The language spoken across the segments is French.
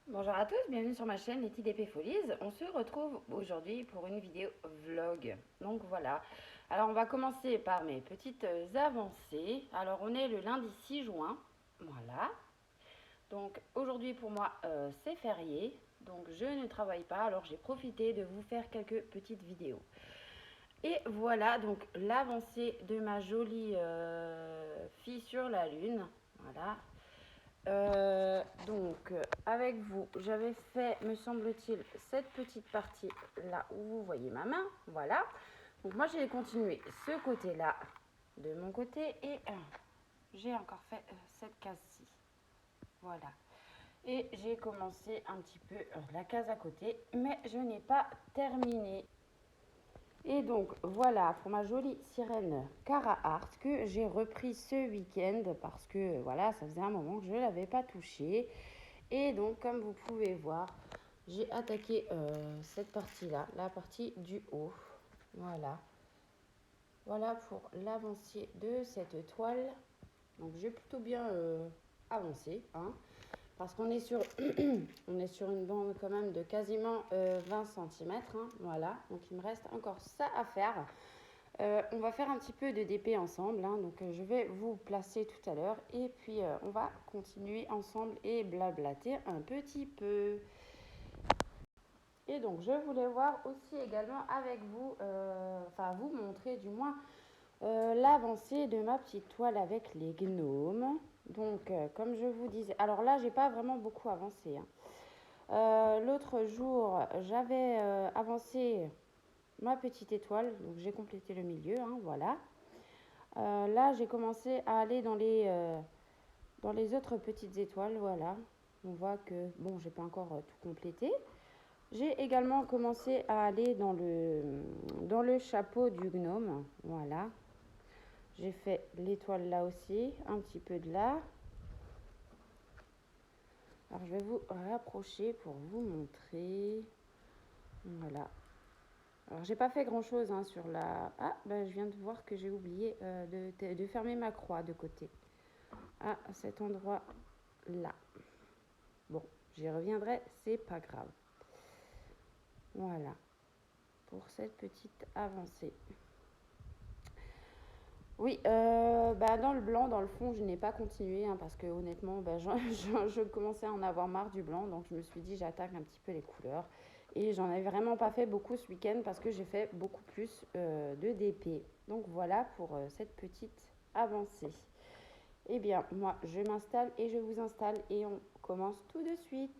Bonjour à tous, bienvenue sur ma chaîne Letty d'Épée Folies. On se retrouve aujourd'hui pour une vidéo vlog. Donc voilà. Alors on va commencer par mes petites avancées. Alors on est le lundi 6 juin. Voilà. Donc aujourd'hui pour moi c'est férié. Donc je ne travaille pas. Alors j'ai profité de vous faire quelques petites vidéos. Et voilà donc l'avancée de ma jolie fille sur la lune. Voilà. Avec vous, j'avais fait, me semble-t-il, cette petite partie là où vous voyez ma main. Voilà. Donc moi, j'ai continué ce côté-là de mon côté et j'ai encore fait cette case-ci. Voilà. Et j'ai commencé un petit peu la case à côté, mais je n'ai pas terminé. Et donc voilà pour ma jolie sirène Cara Art que j'ai repris ce week-end parce que voilà, ça faisait un moment que je ne l'avais pas touchée. Et donc comme vous pouvez voir, j'ai attaqué cette partie-là, la partie du haut. Voilà. Voilà pour l'avancée de cette toile. Donc j'ai plutôt bien avancé, hein, parce qu'on est sur, on est sur une bande quand même de quasiment 20 cm. Hein, voilà, donc il me reste encore ça à faire. On va faire un petit peu de DP ensemble, hein, donc je vais vous placer tout à l'heure et puis on va continuer ensemble et blablater un petit peu. Et donc je voulais voir aussi également avec vous, enfin vous montrer du moins l'avancée de ma petite toile avec les gnomes. Donc comme je vous disais, alors là j'ai pas vraiment beaucoup avancé, hein. L'autre jour j'avais avancé ma petite étoile, donc j'ai complété le milieu, hein, voilà. Là, j'ai commencé à aller dans les autres petites étoiles, voilà. On voit que, bon, j'ai pas encore tout complété. J'ai également commencé à aller dans le chapeau du gnome, voilà. J'ai fait l'étoile là aussi, un petit peu de là. Alors, je vais vous rapprocher pour vous montrer. Voilà. Alors, j'ai pas fait grand chose hein, sur la... Ah, ben, je viens de voir que j'ai oublié de fermer ma croix de côté. À cet endroit-là. Bon, j'y reviendrai, c'est pas grave. Voilà, pour cette petite avancée. Oui, dans le blanc, dans le fond, je n'ai pas continué hein, parce que honnêtement, je commençais à en avoir marre du blanc, donc je me suis dit j'attaque un petit peu les couleurs. Et j'en avais vraiment pas fait beaucoup ce week-end parce que j'ai fait beaucoup plus de DP. Donc voilà pour cette petite avancée. Eh bien, moi, je m'installe et je vous installe et on commence tout de suite.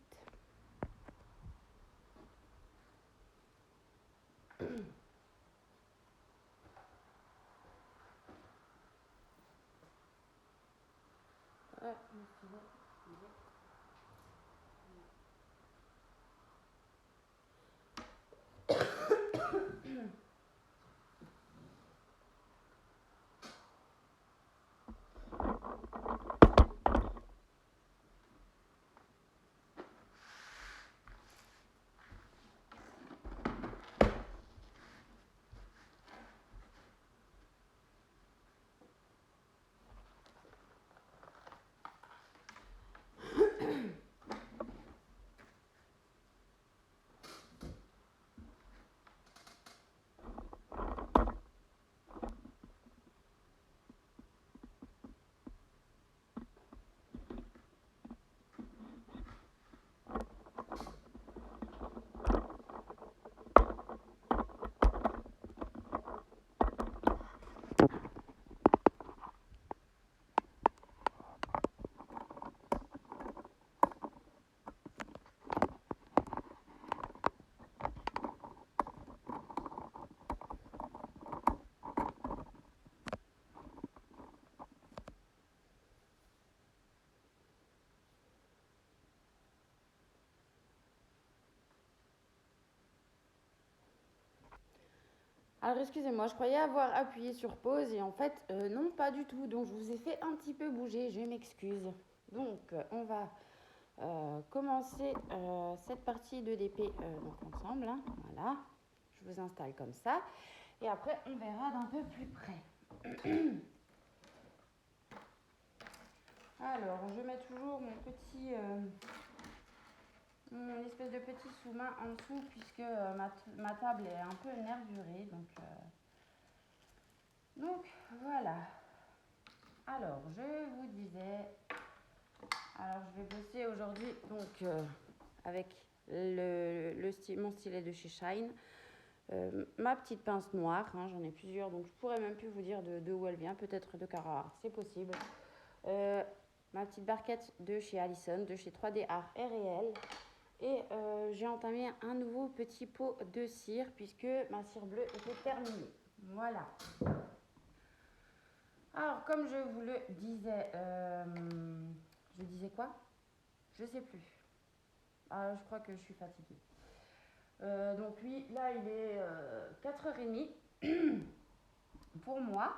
Ah, Alors excusez-moi, je croyais avoir appuyé sur pause et en fait non pas du tout. Donc je vous ai fait un petit peu bouger, je m'excuse. Donc on va commencer cette partie de DP donc ensemble, hein, voilà. Je vous installe comme ça et après on verra d'un peu plus près. Alors je mets toujours mon petit espèce de petit sous-main en dessous puisque ma table est un peu nervurée. Donc voilà. Alors, je vous disais, alors je vais bosser aujourd'hui donc avec mon stylet de chez Shine, ma petite pince noire, hein, j'en ai plusieurs, donc je pourrais même plus vous dire de où elle vient, peut-être de Carhartt, c'est possible. Ma petite barquette de chez Allison, de chez 3D Art et Réel. Et j'ai entamé un nouveau petit pot de cire puisque ma cire bleue était terminée. Voilà. Alors, comme je vous le disais, je disais quoi? Je sais plus. Ah, je crois que je suis fatiguée. Donc lui, là, il est 4h30 pour moi.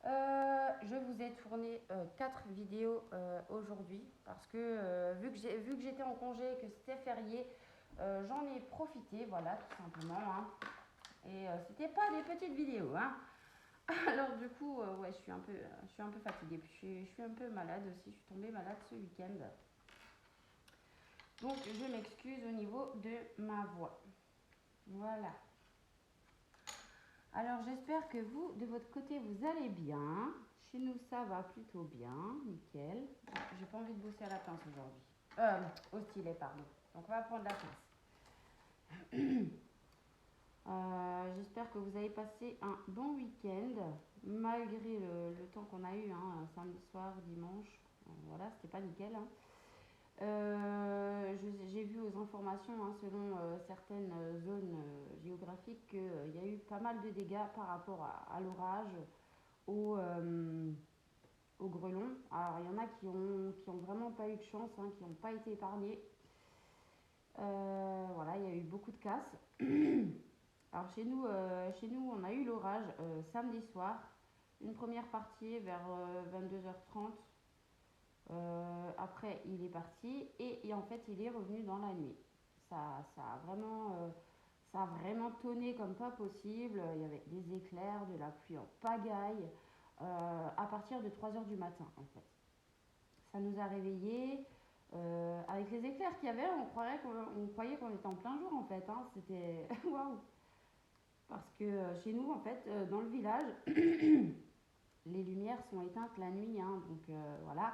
Je vous ai tourné 4 vidéos aujourd'hui parce que vu que j'étais en congé, que c'était férié, j'en ai profité, voilà, tout simplement. Hein. Et c'était pas des petites vidéos. Hein. Alors du coup, ouais, je suis un peu fatiguée. Puis je suis un peu malade aussi. Je suis tombée malade ce week-end. Donc je m'excuse au niveau de ma voix. Voilà. Alors j'espère que vous, de votre côté, vous allez bien. Chez nous, ça va plutôt bien. Nickel. J'ai pas envie de bosser à la pince aujourd'hui. Au stylet, pardon. Donc on va prendre la pince. J'espère que vous avez passé un bon week-end, malgré le temps qu'on a eu, hein, samedi soir, dimanche. Voilà, c'était pas nickel. Hein. J'ai vu aux informations, hein, selon certaines zones géographiques, qu'il y a eu pas mal de dégâts par rapport à l'orage, au grelon. Alors, il y en a qui ont vraiment pas eu de chance, hein, qui n'ont pas été épargnés. Voilà, il y a eu beaucoup de casses. Alors, chez nous, on a eu l'orage samedi soir. Une première partie vers 22h30. Après, il est parti et en fait, il est revenu dans la nuit. Ça a vraiment tonné comme pas possible. Il y avait des éclairs, de la pluie en pagaille à partir de 3h du matin, en fait. Ça nous a réveillés. Avec les éclairs qu'il y avait, on croyait qu'on était en plein jour, en fait. Hein. C'était waouh! Parce que chez nous, en fait, dans le village, les lumières sont éteintes la nuit. Hein, donc voilà.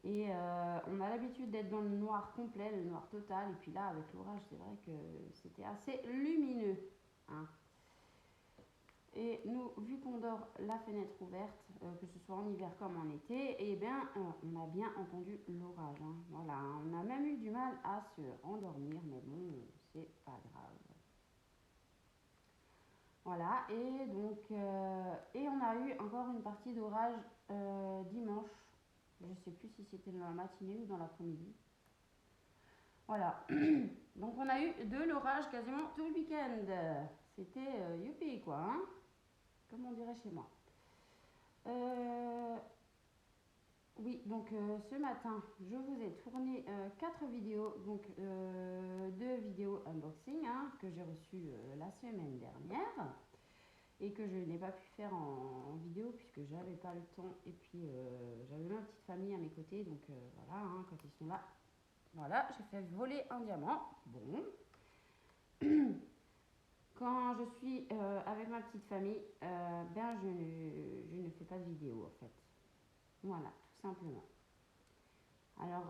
Et on a l'habitude d'être dans le noir complet, le noir total. Et puis là, avec l'orage, c'est vrai que c'était assez lumineux. Hein. Et nous, vu qu'on dort la fenêtre ouverte, que ce soit en hiver comme en été, eh bien, on a bien entendu l'orage. Hein. Voilà, on a même eu du mal à se rendormir, mais bon, c'est pas grave. Voilà, et donc, et on a eu encore une partie d'orage dimanche. Je ne sais plus si c'était dans la matinée ou dans l'après-midi. Voilà. Donc on a eu de l'orage quasiment tout le week-end. C'était youpi quoi, hein, comme on dirait chez moi. Oui, donc ce matin, je vous ai tourné 4 vidéos, donc 2 vidéos unboxing hein, que j'ai reçues la semaine dernière et que je n'ai pas pu faire en vidéo puisque j'avais pas le temps et puis j'avais ma petite famille à mes côtés, donc voilà, hein, quand ils sont là, voilà, j'ai fait voler un diamant. Bon. Quand je suis avec ma petite famille, ben je ne fais pas de vidéo en fait. Voilà, tout simplement. Alors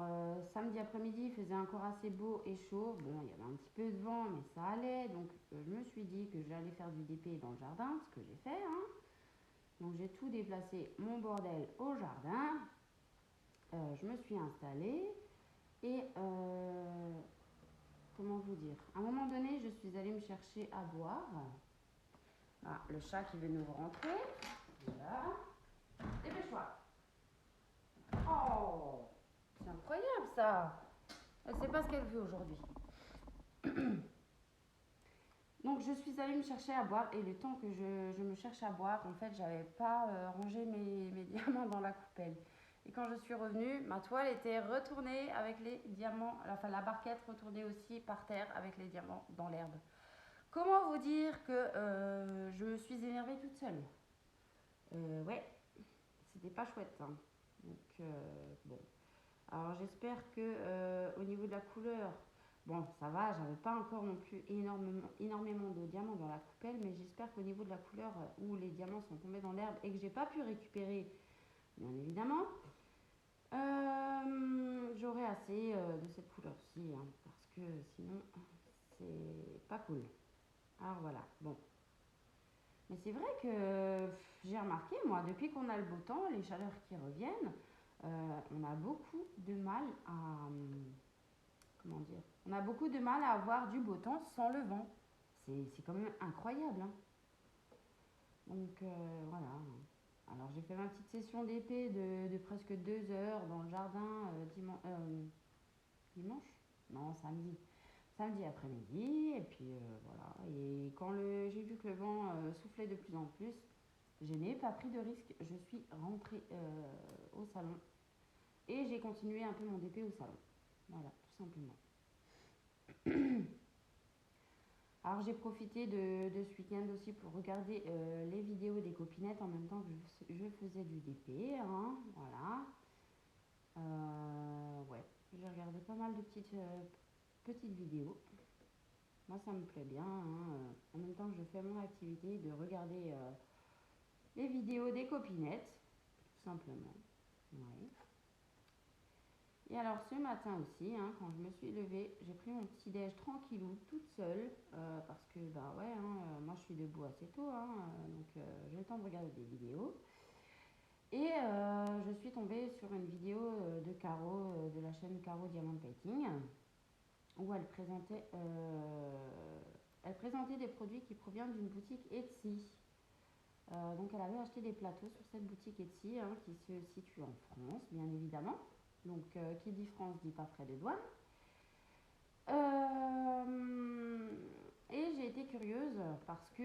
samedi après-midi, il faisait encore assez beau et chaud. Bon, il y avait un petit peu de vent, mais ça allait. Donc je me suis dit que j'allais faire du DP dans le jardin, ce que j'ai fait. Hein. Donc j'ai tout déplacé, mon bordel au jardin. Je me suis installée et comment vous dire, à un moment donné, je suis allée me chercher à boire. Ah, le chat qui veut nous rentrer. Voilà. Dépêche-toi. Oh, c'est incroyable ça. Elle ne sait pas ce qu'elle veut aujourd'hui. Donc je suis allée me chercher à boire et le temps que je me cherche à boire, en fait, j'avais pas rangé mes diamants dans la coupelle. Et quand je suis revenue, ma toile était retournée avec les diamants, enfin la barquette retournée aussi par terre avec les diamants dans l'herbe. Comment vous dire que je me suis énervée toute seule. Ouais, c'était pas chouette. Hein. Donc bon. Alors j'espère que au niveau de la couleur, Bon, ça va, j'avais pas encore non plus énormément de diamants dans la coupelle, mais j'espère qu'au niveau de la couleur où les diamants sont tombés dans l'herbe et que j'ai pas pu récupérer, bien évidemment, j'aurai assez de cette couleur-ci, hein, parce que sinon, c'est pas cool. Alors voilà, bon. Mais c'est vrai que j'ai remarqué, moi, depuis qu'on a le beau temps, les chaleurs qui reviennent, on a beaucoup de mal à... comment dire? On a beaucoup de mal à avoir du beau temps sans le vent. C'est quand même incroyable, hein. Donc voilà. Alors j'ai fait ma petite session d'épée de presque 2 heures dans le jardin dimanche? Non, samedi. Samedi après-midi. Et puis voilà. Et quand j'ai vu que le vent soufflait de plus en plus, je n'ai pas pris de risque. Je suis rentrée au salon. Et j'ai continué un peu mon DP au salon. Voilà, tout simplement. Alors j'ai profité de ce week-end aussi pour regarder les vidéos des copinettes en même temps que je faisais du DP, hein, voilà. Ouais, j'ai regardé pas mal de petites vidéos. Moi ça me plaît bien, hein, en même temps que je fais mon activité, de regarder les vidéos des copinettes, tout simplement. Ouais. Et alors ce matin aussi, hein, quand je me suis levée, j'ai pris mon petit déj tranquillou, toute seule, parce que bah ouais, hein, moi je suis debout assez tôt, hein, donc j'ai le temps de regarder des vidéos. Et je suis tombée sur une vidéo de Caro, de la chaîne Caro Diamond Painting, où elle présentait des produits qui proviennent d'une boutique Etsy. Donc elle avait acheté des plateaux sur cette boutique Etsy, hein, qui se situe en France, bien évidemment. Donc qui dit France dit pas frais de douane. Et j'ai été curieuse parce que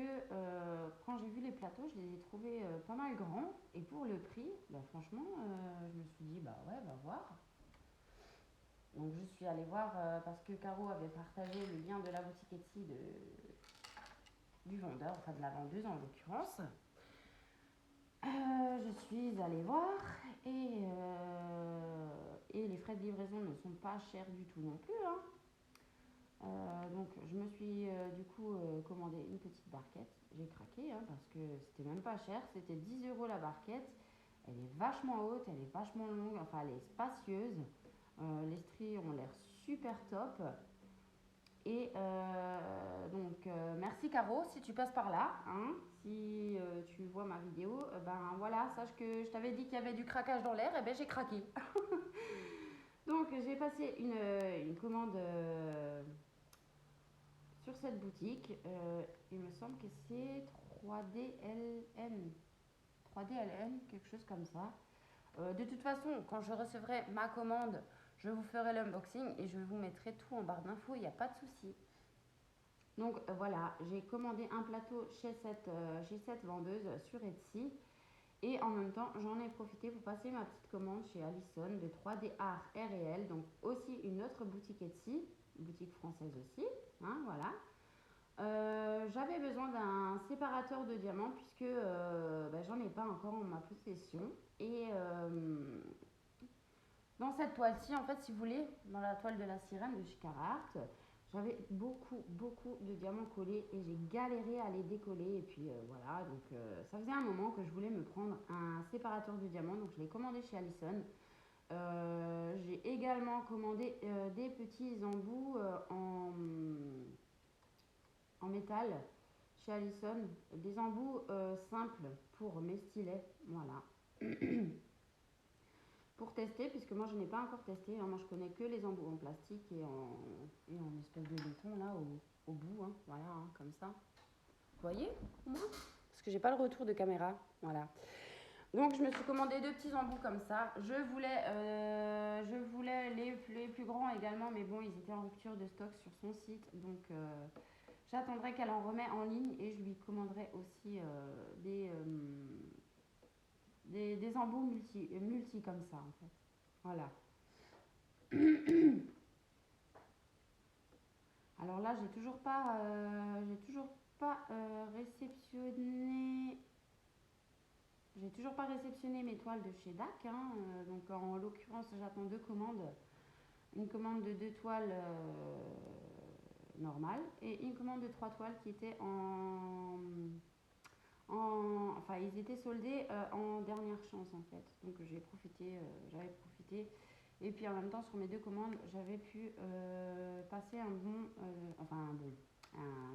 quand j'ai vu les plateaux, je les ai trouvés pas mal grands. Et pour le prix, bah, franchement, je me suis dit, bah ouais, va voir. Donc je suis allée voir parce que Caro avait partagé le lien de la boutique Etsy du vendeur, enfin de la vendeuse en l'occurrence. Je suis allée voir et les frais de livraison ne sont pas chers du tout non plus, hein. Donc je me suis du coup commandé une petite barquette. J'ai craqué, hein, parce que c'était même pas cher. C'était 10 euros la barquette. Elle est vachement haute, elle est vachement longue, enfin elle est spacieuse. Les stries ont l'air super top. Et donc merci Caro si tu passes par là, hein, si tu vois ma vidéo, ben voilà, sache que je t'avais dit qu'il y avait du craquage dans l'air, et ben j'ai craqué. Donc j'ai passé une commande sur cette boutique. Il me semble que c'est 3DLN. 3DLN, quelque chose comme ça. De toute façon, quand je recevrai ma commande, je vous ferai l'unboxing et je vous mettrai tout en barre d'infos, il n'y a pas de souci. Donc voilà, j'ai commandé un plateau chez cette vendeuse sur Etsy. Et en même temps, j'en ai profité pour passer ma petite commande chez Allison de 3D Art RL. Donc aussi une autre boutique Etsy, boutique française aussi, hein, voilà. J'avais besoin d'un séparateur de diamants puisque j'en ai pas encore en ma possession. Et dans cette toile-ci, en fait, si vous voulez, dans la toile de la sirène de chez Carhartt, j'avais beaucoup de diamants collés et j'ai galéré à les décoller. Et puis voilà, donc ça faisait un moment que je voulais me prendre un séparateur de diamants, donc je l'ai commandé chez Allison. J'ai également commandé des petits embouts en métal chez Allison, des embouts simples pour mes stylets, voilà. Pour tester, puisque moi je n'ai pas encore testé, hein, moi je connais que les embouts en plastique et en espèce de béton là au bout, hein, voilà, hein, comme ça. Vous voyez parce que j'ai pas le retour de caméra, voilà. Donc je me suis commandé 2 petits embouts comme ça. Je voulais les plus grands également, mais bon, ils étaient en rupture de stock sur son site, donc j'attendrai qu'elle en remet en ligne et je lui commanderai aussi des embouts multi comme ça en fait. Voilà. Alors là, j'ai toujours pas réceptionné. J'ai toujours pas réceptionné mes toiles de chez DAC, hein, donc en l'occurrence, j'attends 2 commandes. Une commande de 2 toiles normale et une commande de 3 toiles qui était enfin ils étaient soldés en dernière chance en fait. Donc j'avais profité. Et puis en même temps sur mes 2 commandes, j'avais pu passer un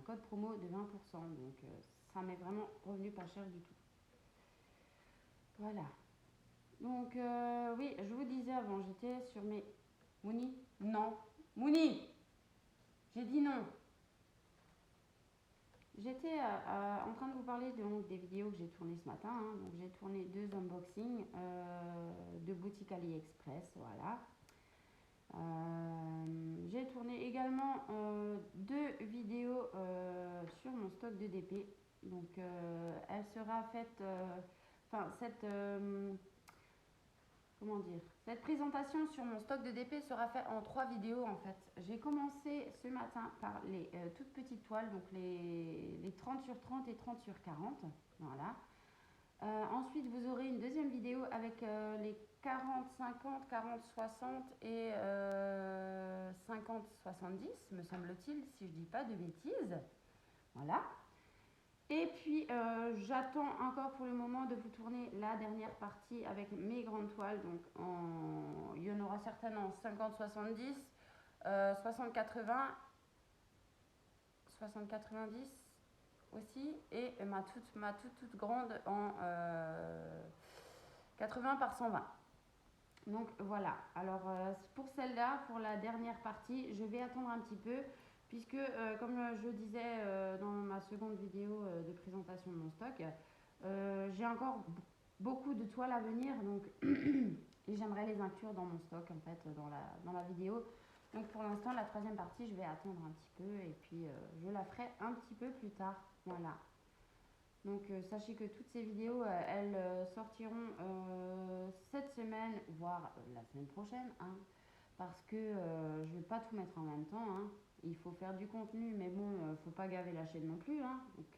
code promo de 20%. Donc ça m'est vraiment revenu pas cher du tout. Voilà. Donc oui, je vous disais avant, j'étais sur mes... Mouni? Non. Mouni! J'ai dit non. J'étais en train de vous parler des vidéos que j'ai tournées ce matin. Hein. Donc j'ai tourné 2 unboxings de boutique AliExpress, voilà. J'ai tourné également 2 vidéos sur mon stock de DP. Donc elle sera faite, comment dire, cette présentation sur mon stock de DP sera faite en 3 vidéos en fait. J'ai commencé ce matin par les toutes petites toiles, donc les 30 sur 30 et 30 sur 40. Voilà. Ensuite, vous aurez une deuxième vidéo avec les 40-50, 40-60 et 50-70, me semble-t-il, si je dis pas de bêtises. Voilà. Et puis, j'attends encore pour le moment de vous tourner la dernière partie avec mes grandes toiles. Donc, il y en aura certainement en 50-70, 60-80, 60-90 aussi. Et ma toute grande en 80 par 120. Donc, voilà. Alors, pour celle-là, pour la dernière partie, je vais attendre un petit peu. Puisque, comme je disais dans ma seconde vidéo de présentation de mon stock, j'ai encore beaucoup de toiles à venir, donc et j'aimerais les inclure dans mon stock en fait dans la vidéo. Donc pour l'instant, la troisième partie, je vais attendre un petit peu et puis je la ferai un petit peu plus tard. Voilà. Donc sachez que toutes ces vidéos, elles sortiront cette semaine, voire la semaine prochaine, hein, parce que je ne vais pas tout mettre en même temps. Hein. Il faut faire du contenu, mais bon, faut pas gaver la chaîne non plus. Hein. Donc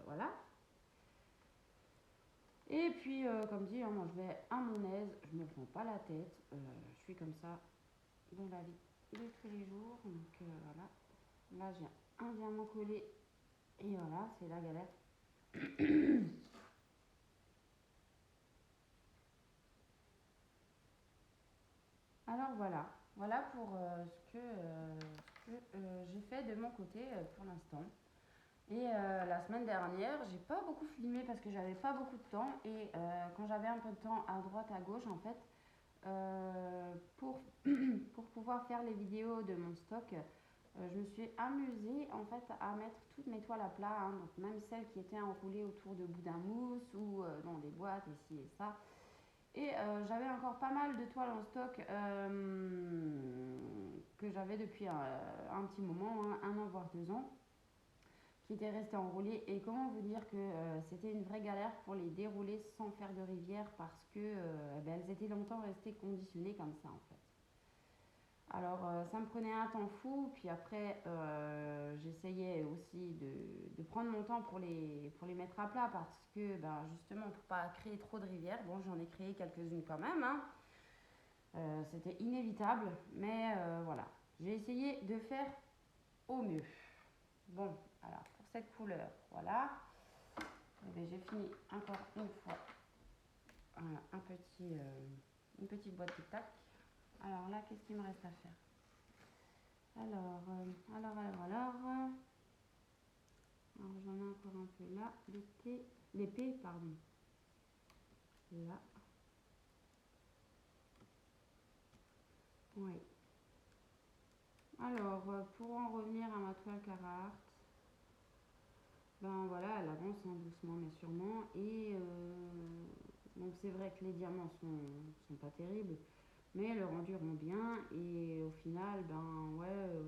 voilà. Et puis, comme dit, hein, moi je vais à mon aise, je me prends pas la tête. Je suis comme ça dans la vie de tous les jours. Donc voilà. Là, j'ai un diamant collé. Et voilà, c'est la galère. Alors voilà. Voilà pour ce que j'ai fait de mon côté pour l'instant. Et la semaine dernière, j'ai pas beaucoup filmé parce que j'avais pas beaucoup de temps. Et quand j'avais un peu de temps à droite, à gauche, en fait, pour pouvoir faire les vidéos de mon stock, je me suis amusée en fait à mettre toutes mes toiles à plat, hein, donc même celles qui étaient enroulées autour de boudin mousse ou dans des boîtes ici et ça. Et j'avais encore pas mal de toiles en stock que j'avais depuis un petit moment, hein, 1 an voire 2 ans, qui étaient restées enroulées. Et comment vous dire que c'était une vraie galère pour les dérouler sans faire de rivière parce que elles étaient longtemps restées conditionnées comme ça en fait. Alors ça me prenait un temps fou, puis après j'essayais aussi de prendre mon temps pour les mettre à plat parce que justement pour pas créer trop de rivières, bon j'en ai créé quelques-unes quand même, hein. C'était inévitable, mais voilà, j'ai essayé de faire au mieux. Bon, alors pour cette couleur, voilà, j'ai fini encore une fois. Voilà, une petite boîte de tac. Alors là, qu'est-ce qu'il me reste à faire? Alors, j'en ai encore un peu là, l'épée, pardon. Là. Oui. Alors, pour en revenir à ma toile Carhartt, ben voilà, elle avance hein, doucement mais sûrement. Et donc c'est vrai que les diamants sont pas terribles, mais le rendu rend bien. Et au final, ben ouais,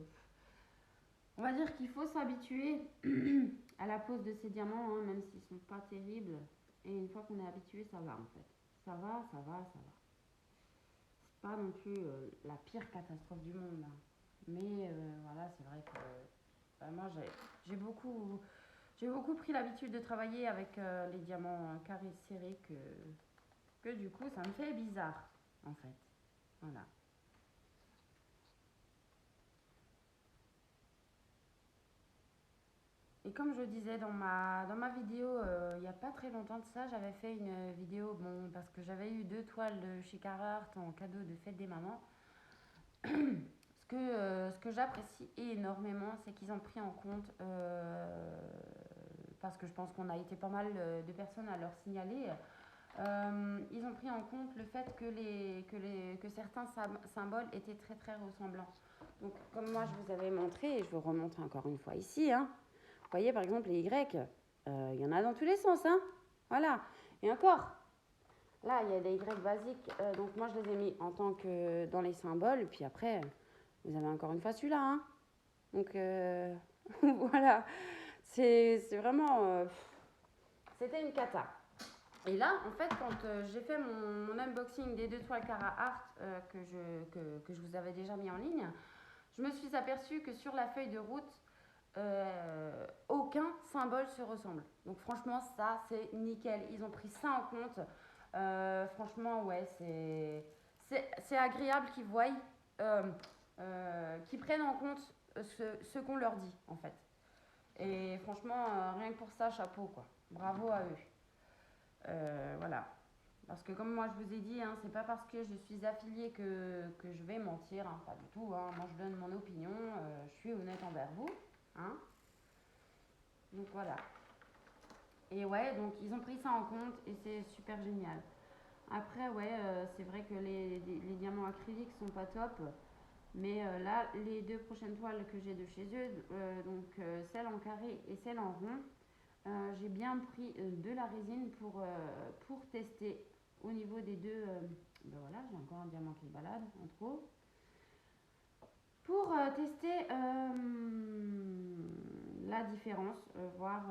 on va dire qu'il faut s'habituer à la pose de ces diamants, hein, même s'ils sont pas terribles. Et une fois qu'on est habitué, ça va en fait. Ça va. C'est pas non plus la pire catastrophe du monde. Hein. Mais voilà, c'est vrai que moi j'ai beaucoup pris l'habitude de travailler avec les diamants carrés serrés que du coup ça me fait bizarre en fait. Voilà. Et comme je disais dans ma vidéo, il n'y a pas très longtemps de ça, j'avais fait une vidéo, bon, parce que j'avais eu 2 toiles de chez Carhartt en cadeau de fête des mamans. Ce que j'apprécie énormément, c'est qu'ils ont pris en compte, parce que je pense qu'on a été pas mal de personnes à leur signaler, ils ont pris en compte le fait que certains symboles étaient très très ressemblants. Donc comme moi je vous avais montré, et je vous remontre encore une fois ici, hein, vous voyez par exemple les Y, il y en a dans tous les sens, hein, voilà. Et encore, là il y a des Y basiques, donc moi je les ai mis en tant que dans les symboles, et puis après vous avez encore une fois celui-là, hein. Donc voilà, c'est vraiment, c'était une cata. Et là, en fait, quand j'ai fait mon unboxing des 2 toiles Carhartt que je vous avais déjà mis en ligne, je me suis aperçue que sur la feuille de route, aucun symbole se ressemble. Donc franchement, ça, c'est nickel. Ils ont pris ça en compte. Franchement, ouais, c'est agréable qu'ils voient, qu'ils prennent en compte ce qu'on leur dit, en fait. Et franchement, rien que pour ça, chapeau, quoi. Bravo à eux. Voilà. Parce que comme moi je vous ai dit, hein, c'est pas parce que je suis affiliée que je vais mentir, hein, pas du tout. Hein. Moi je donne mon opinion, je suis honnête envers vous. Hein. Donc voilà. Et ouais, donc ils ont pris ça en compte et c'est super génial. Après, ouais, c'est vrai que les diamants acryliques sont pas top. Mais là, les 2 prochaines toiles que j'ai de chez eux, donc celle en carré et celle en rond, j'ai bien pris de la résine pour tester au niveau des deux. Ben voilà, j'ai encore un diamant qui se balade en trop. Pour tester la différence, voir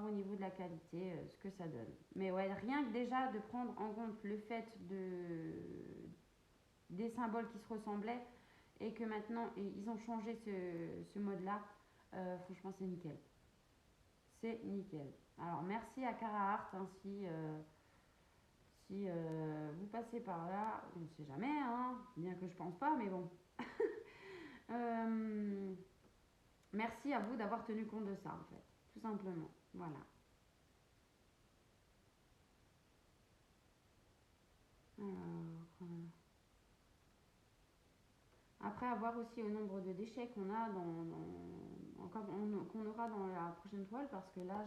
au niveau de la qualité ce que ça donne. Mais ouais, rien que déjà de prendre en compte le fait des symboles qui se ressemblaient et que maintenant ils ont changé ce mode-là, franchement c'est nickel. C'est nickel. Alors merci à Carhartt, hein, si vous passez par là, on ne sait jamais, hein, bien que je pense pas, mais bon. Euh, Merci à vous d'avoir tenu compte de ça, en fait, tout simplement. Voilà. Alors, après, avoir aussi au nombre de déchets qu'on a qu'on aura dans la prochaine toile, parce que là,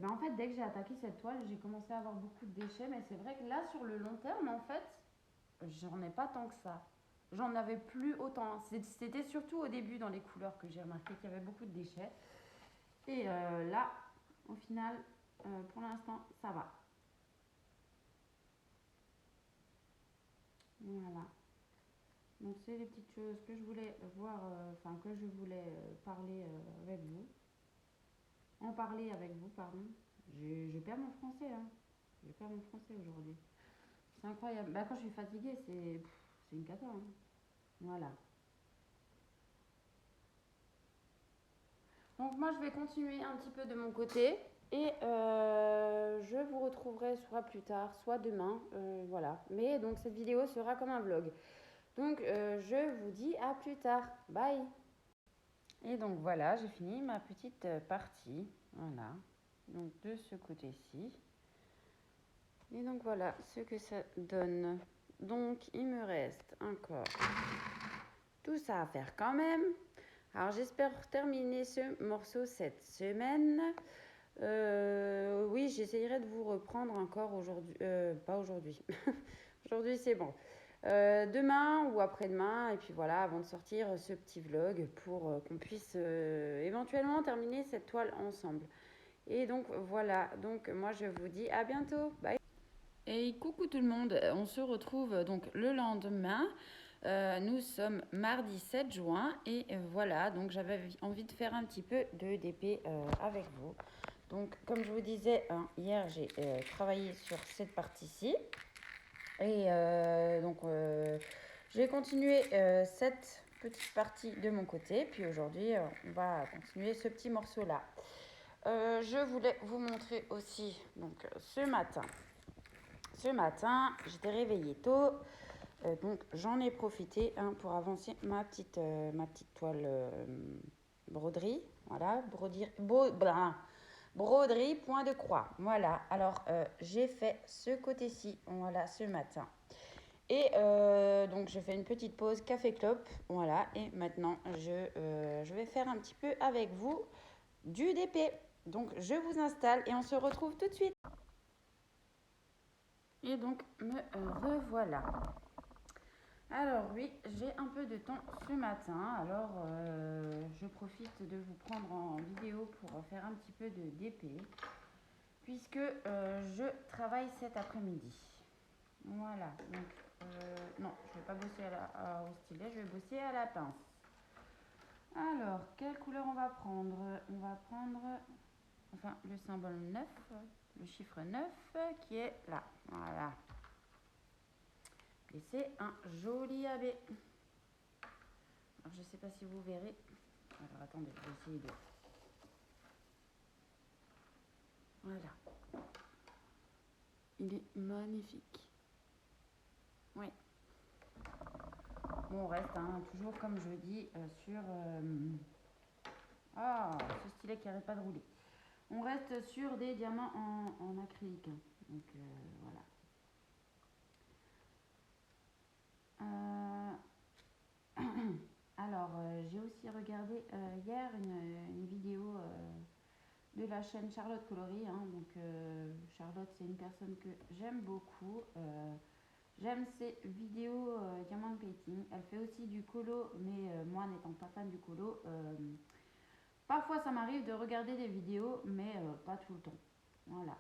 en fait, dès que j'ai attaqué cette toile, j'ai commencé à avoir beaucoup de déchets, mais c'est vrai que là, sur le long terme, en fait, j'en ai pas tant que ça. J'en avais plus autant. C'était surtout au début dans les couleurs que j'ai remarqué qu'il y avait beaucoup de déchets. Et là, au final, pour l'instant, ça va. Voilà. Donc c'est les petites choses que je voulais voir, enfin que je voulais parler avec vous. En parler avec vous, pardon. Je perds mon français, hein. Je perds mon français aujourd'hui. C'est incroyable. Bah, quand je suis fatiguée, c'est une cata, hein. Voilà. Donc moi, je vais continuer un petit peu de mon côté. Et je vous retrouverai soit plus tard, soit demain. Voilà. Mais donc cette vidéo sera comme un vlog. Donc je vous dis à plus tard. Bye. Et donc voilà, j'ai fini ma petite partie. Voilà. Donc de ce côté-ci. Et donc voilà ce que ça donne. Donc il me reste encore tout ça à faire quand même. Alors j'espère terminer ce morceau cette semaine. Oui, j'essayerai de vous reprendre encore aujourd'hui. Pas aujourd'hui. Aujourd'hui c'est bon. Demain ou après-demain, et puis voilà, avant de sortir ce petit vlog pour qu'on puisse éventuellement terminer cette toile ensemble. Et donc voilà, donc moi je vous dis à bientôt, bye. Et coucou tout le monde, on se retrouve donc le lendemain. Nous sommes mardi 7 juin et voilà, donc j'avais envie de faire un petit peu de DP avec vous. Donc comme je vous disais, hein, hier j'ai travaillé sur cette partie-ci. Et donc, j'ai continué cette petite partie de mon côté. Puis aujourd'hui, on va continuer ce petit morceau-là. Je voulais vous montrer aussi, donc, ce matin. Ce matin, j'étais réveillée tôt. Donc, j'en ai profité hein, pour avancer ma petite toile. broderie, voilà, broderie, point de croix, voilà. Alors, j'ai fait ce côté-ci, voilà, ce matin. Et donc, je fais une petite pause café-clope, voilà. Et maintenant, je vais faire un petit peu avec vous du DP. Donc, je vous installe et on se retrouve tout de suite. Et donc, me revoilà. Alors oui, j'ai un peu de temps ce matin, alors je profite de vous prendre en vidéo pour faire un petit peu de DP, puisque je travaille cet après-midi. Voilà, donc non, je ne vais pas bosser au stylet, je vais bosser à la pince. Alors, quelle couleur on va prendre? On va prendre, enfin, le symbole 9, le chiffre 9 qui est là, voilà. Et c'est un joli AB. Alors, je ne sais pas si vous verrez. Alors, attendez, je vais essayer de... Voilà. Il est magnifique. Oui. Bon, on reste, hein, toujours comme je dis, sur... Ah, ce stylet qui n'arrête pas de rouler. On reste sur des diamants en acrylique. Donc, voilà. Alors, j'ai aussi regardé hier une vidéo de la chaîne Charlotte Coloris. Hein. Donc, Charlotte, c'est une personne que j'aime beaucoup. J'aime ses vidéos diamant painting. Elle fait aussi du colo, mais moi, n'étant pas fan du colo, parfois ça m'arrive de regarder des vidéos, mais pas tout le temps. Voilà.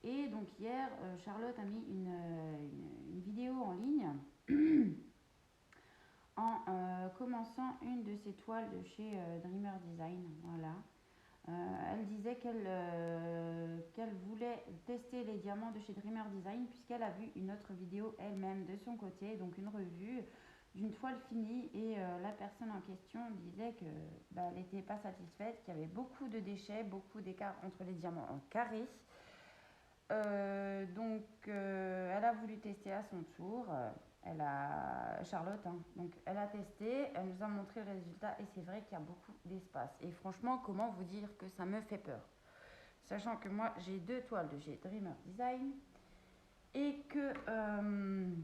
Et donc, hier, Charlotte a mis une vidéo en ligne en commençant une de ses toiles de chez Dreamer Design. Voilà. Elle disait qu'elle voulait tester les diamants de chez Dreamer Design puisqu'elle a vu une autre vidéo elle-même de son côté, donc une revue d'une toile finie, et la personne en question disait que elle n'était pas satisfaite, qu'il y avait beaucoup de déchets, beaucoup d'écart entre les diamants en carré. Donc elle a voulu tester à son tour. Charlotte, hein, donc elle a testé, elle nous a montré le résultat et c'est vrai qu'il y a beaucoup d'espace. Et franchement, comment vous dire que ça me fait peur, sachant que moi j'ai 2 toiles de chez Dreamer Design et que ça me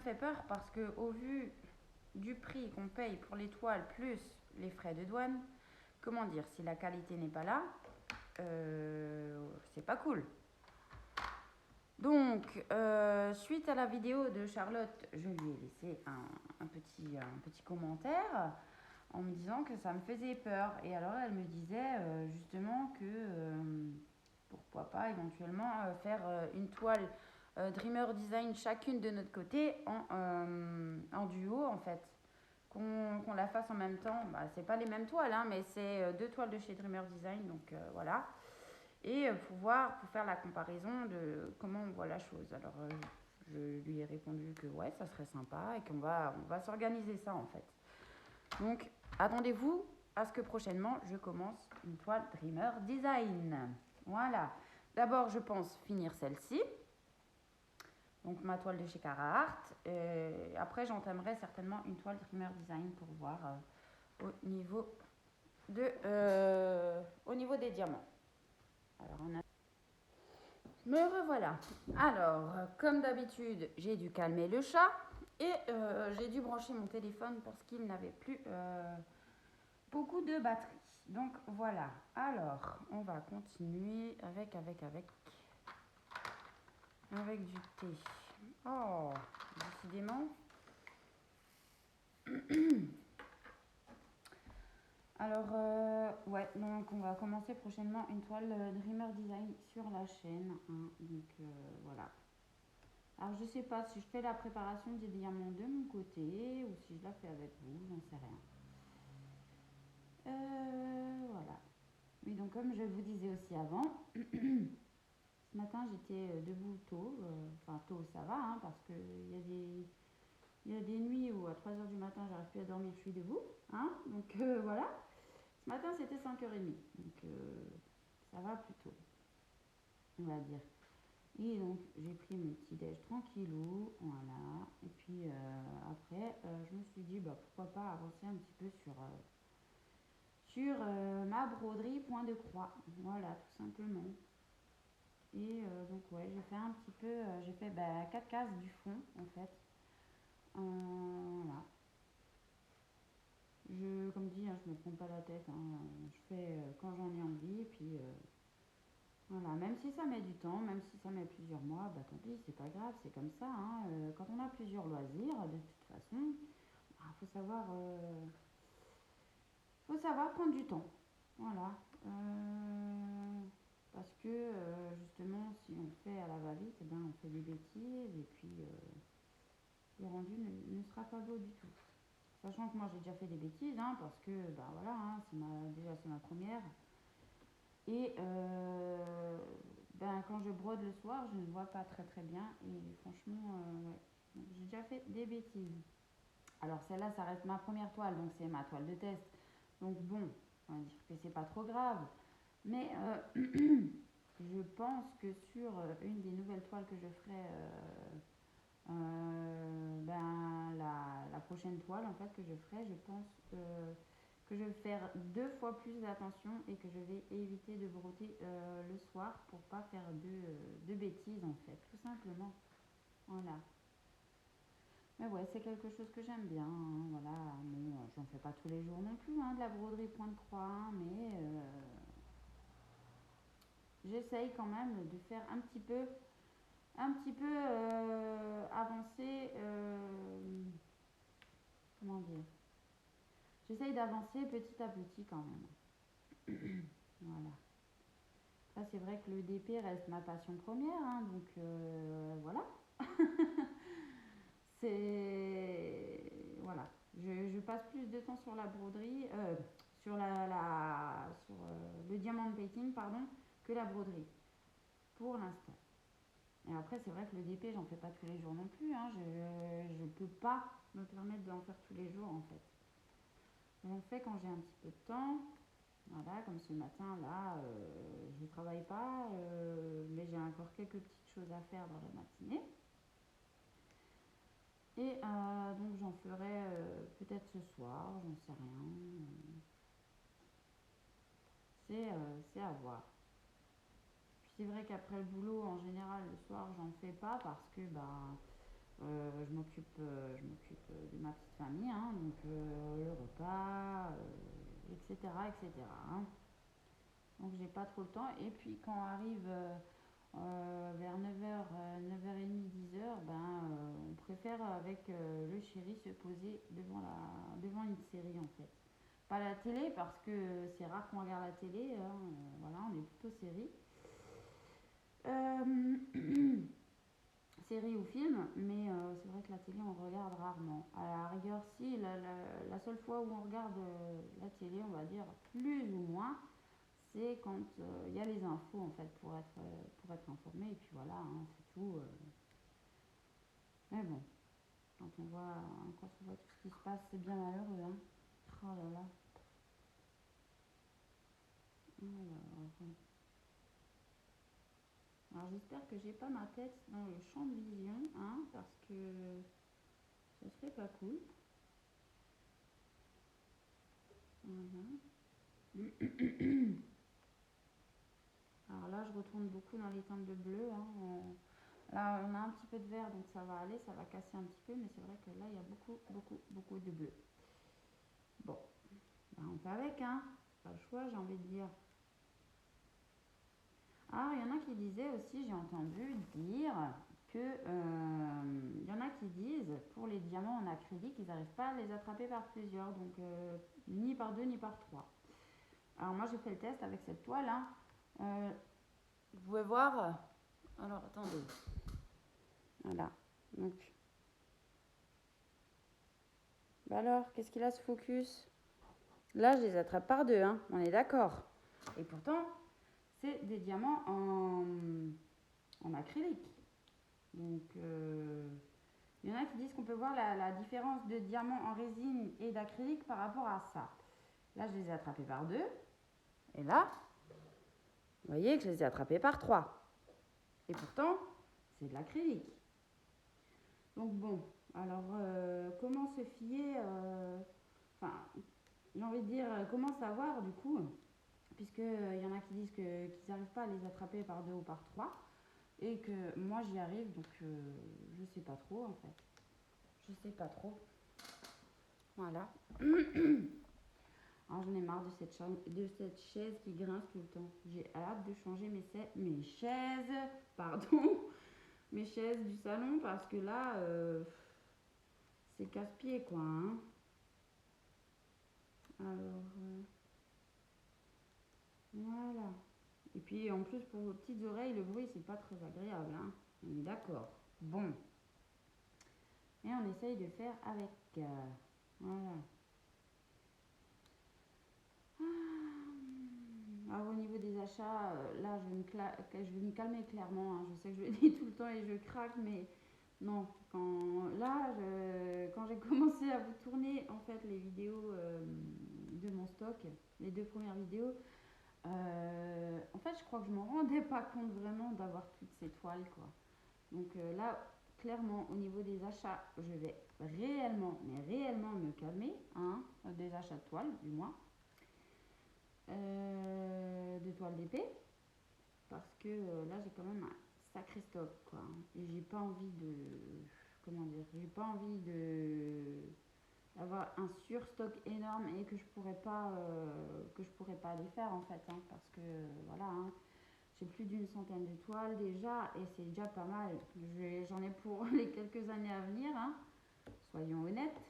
fait peur parce que au vu du prix qu'on paye pour les toiles plus les frais de douane, comment dire, si la qualité n'est pas là, c'est pas cool. Donc, suite à la vidéo de Charlotte, je lui ai laissé un petit commentaire en me disant que ça me faisait peur. Et alors, elle me disait justement que pourquoi pas éventuellement faire une toile Dreamer Design chacune de notre côté en duo en fait. Qu'on la fasse en même temps. Bah, c'est pas les mêmes toiles, hein, mais c'est 2 toiles de chez Dreamer Design, donc voilà. Et pour faire la comparaison de comment on voit la chose. Alors, je lui ai répondu que ouais, ça serait sympa et on va s'organiser ça en fait. Donc, attendez-vous à ce que prochainement, je commence une toile Dreamer Design. Voilà. D'abord, je pense finir celle-ci. Donc, ma toile de chez Carhartt. Et après, j'entamerai certainement une toile Dreamer Design pour voir au niveau des diamants. Alors, me revoilà. Alors, comme d'habitude, j'ai dû calmer le chat et j'ai dû brancher mon téléphone parce qu'il n'avait plus beaucoup de batterie. Donc voilà. Alors, on va continuer avec du thé. Oh, décidément. Alors, ouais, donc on va commencer prochainement une toile Dreamer Design sur la chaîne. Hein, donc voilà. Alors, je sais pas si je fais la préparation des diamants de mon côté ou si je la fais avec vous, j'en sais rien. Voilà. Oui, donc comme je vous disais aussi avant, ce matin j'étais debout tôt. Enfin, tôt ça va, hein, parce qu'il y a des nuits où à 3h du matin j'arrive plus à dormir, je suis debout. Hein, donc voilà. Ce matin c'était 5h30. Donc ça va plutôt, on va dire. Et donc j'ai pris mon petit déj tranquillou, voilà. Et puis après je me suis dit pourquoi pas avancer un petit peu sur ma broderie point de croix. Voilà, tout simplement. Et donc ouais, j'ai fait un petit peu, j'ai fait 4 cases du fond en fait. Voilà. Comme dit, hein, je me prends pas la tête, hein, je fais quand j'en ai envie, et puis voilà, même si ça met du temps, même si ça met plusieurs mois, bah tant pis, c'est pas grave, c'est comme ça, hein, quand on a plusieurs loisirs, de toute façon, bah, faut savoir prendre du temps, voilà, parce que justement, si on fait à la va-vite, eh ben, on fait des bêtises, et puis le rendu ne sera pas beau du tout. Sachant que moi j'ai déjà fait des bêtises, hein, parce que bah voilà, hein, c'est ma première. Et quand je brode le soir, je ne vois pas très très bien. Et franchement, ouais. Donc, j'ai déjà fait des bêtises. Alors celle-là, ça reste ma première toile, donc c'est ma toile de test. Donc bon, on va dire que c'est pas trop grave. Mais je pense que sur une des nouvelles toiles que je ferai, la prochaine toile en fait que je ferai, je pense que je vais faire 2 fois plus d'attention et que je vais éviter de broder le soir pour pas faire de bêtises en fait, tout simplement. Voilà. Mais ouais, c'est quelque chose que j'aime bien, hein, voilà. Bon, j'en fais pas tous les jours non plus, hein, de la broderie point de croix, hein, mais j'essaye quand même de faire un petit peu avancer. Comment dire? J'essaye d'avancer petit à petit quand même. Voilà. Ça, c'est vrai que le DP reste ma passion première, hein, donc voilà. C'est. Voilà. Je passe plus de temps sur la broderie, sur le diamond painting, pardon, que la broderie, pour l'instant. Et après, c'est vrai que le DP, j'en fais pas tous les jours non plus, hein, je peux pas me permettre d'en faire tous les jours en fait. J'en fais quand j'ai un petit peu de temps. Voilà, comme ce matin là, je ne travaille pas, mais j'ai encore quelques petites choses à faire dans la matinée. Et donc j'en ferai peut-être ce soir, j'en sais rien. C'est à voir. Puis c'est vrai qu'après le boulot, en général, le soir, j'en fais pas parce que je m'occupe de ma petite famille, hein, donc le repas, etc. etc. Hein. Donc j'ai pas trop le temps. Et puis quand arrive vers 9h, 9h30, 10h, on préfère avec le chéri se poser devant une série en fait. Pas la télé parce que c'est rare qu'on regarde la télé, hein, voilà, on est plutôt série. Série ou film, mais c'est vrai que la télé on regarde rarement. À la rigueur, si, la seule fois où on regarde la télé, on va dire plus ou moins, c'est quand il y a les infos en fait pour être informé et puis voilà, hein, c'est tout. Mais bon, quand on voit tout ce qui se passe, c'est bien malheureux, hein. Oh là là. Alors j'espère que j'ai pas ma tête dans le champ de vision, hein, parce que ce serait pas cool. Voilà. Alors là, je retourne beaucoup dans les teintes de bleu, hein. Là, on a un petit peu de vert, donc ça va aller, ça va casser un petit peu, mais c'est vrai que là, il y a beaucoup, beaucoup, beaucoup de bleu. Bon, on fait avec, hein. Pas le choix, j'ai envie de dire. Ah, il y en a qui disaient aussi, j'ai entendu dire que il y en a qui disent pour les diamants en acrylique, ils n'arrivent pas à les attraper par plusieurs, donc ni par deux ni par trois. Alors moi j'ai fait le test avec cette toile, hein. Vous pouvez voir. Alors attendez. Voilà. Donc. Bah alors, qu'est-ce qu'il a ce focus? Là, je les attrape par deux, hein. On est d'accord. Et pourtant, c'est des diamants en acrylique. Donc, il y en a qui disent qu'on peut voir la différence de diamant en résine et d'acrylique par rapport à ça. Là, je les ai attrapés par deux. Et là, vous voyez que je les ai attrapés par trois. Et pourtant, c'est de l'acrylique. Donc bon, Alors, comment se fier, enfin, j'ai envie de dire, comment savoir du coup, puisque il y en a qui disent qu'ils n'arrivent pas à les attraper par deux ou par trois, et que moi j'y arrive, donc je sais pas trop en fait. Je sais pas trop. Voilà. Alors j'en ai marre de cette chaise qui grince tout le temps. J'ai hâte de changer mes chaises, pardon, mes chaises du salon parce que là, c'est casse-pied quoi. Hein. Alors, voilà. Et puis en plus pour vos petites oreilles, le bruit c'est pas très agréable. Hein. On est d'accord. Bon. Et on essaye de faire avec. Voilà. Alors au niveau des achats, là je vais me calmer clairement. Hein. Je sais que je le dis tout le temps et je craque, mais non. Quand j'ai commencé à vous tourner en fait les vidéos de mon stock, les deux premières vidéos, en fait je crois que je me rendais pas compte vraiment d'avoir toutes ces toiles quoi. Donc là, clairement au niveau des achats, je vais réellement, mais réellement me calmer, hein, des achats de toiles du moins. De toiles d'épée parce que là j'ai quand même un sacré stock quoi hein. Et j'ai pas envie de comment dire j'ai pas envie de d'avoir un surstock énorme et que je pourrais pas les faire en fait hein, parce que voilà hein, j'ai plus d'une centaine de toiles déjà et c'est déjà pas mal. J'en ai pour les quelques années à venir hein, soyons honnêtes.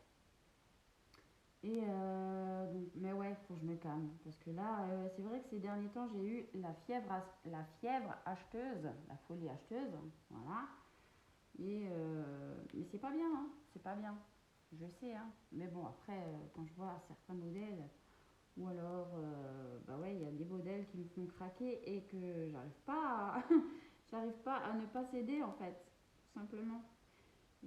Et donc, mais ouais, faut que je me calme. Parce que là, c'est vrai que ces derniers temps, j'ai eu la fièvre acheteuse, la folie acheteuse. Voilà. Mais c'est pas bien, hein. C'est pas bien. Je sais, hein. Mais bon, après, quand je vois certains modèles, ou alors, bah ouais, il y a des modèles qui me font craquer et que j'arrive pas à ne pas céder en fait, tout simplement.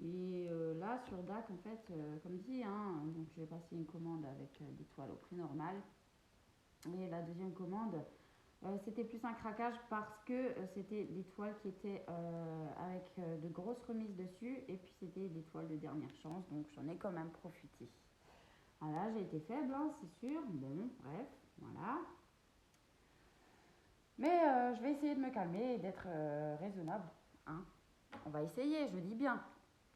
Et là, sur DAC, en fait, comme dit, hein, donc j'ai passé une commande avec des toiles au prix normal. Et la deuxième commande, c'était plus un craquage parce que c'était des toiles qui étaient avec de grosses remises dessus. Et puis c'était des toiles de dernière chance, donc j'en ai quand même profité. Voilà, j'ai été faible, hein, c'est sûr. Bon, bref, voilà. Mais je vais essayer de me calmer et d'être raisonnable. Hein. On va essayer, je dis bien.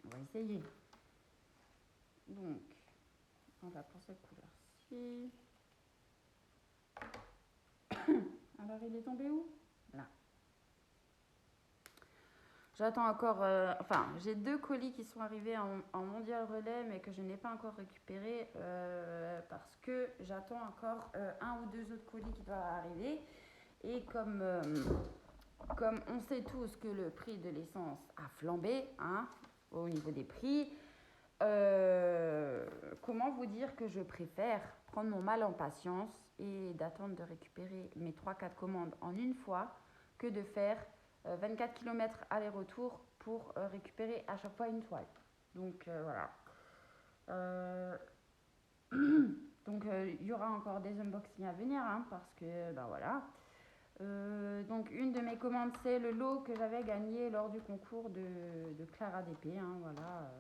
On va essayer. Donc, on va pour cette couleur-ci. Alors, il est tombé où? Là. J'attends encore. Enfin, j'ai deux colis qui sont arrivés en mondial relais, mais que je n'ai pas encore récupérés parce que j'attends encore un ou deux autres colis qui doivent arriver. Et comme on sait tous que le prix de l'essence a flambé hein, au niveau des prix, comment vous dire que je préfère prendre mon mal en patience et d'attendre de récupérer mes 3-4 commandes en une fois que de faire 24 km aller-retour pour récupérer à chaque fois une toile. Donc voilà. Donc il y aura encore des unboxings à venir hein, parce que ben voilà. Donc une de mes commandes c'est le lot que j'avais gagné lors du concours de Clara DP. Hein, voilà.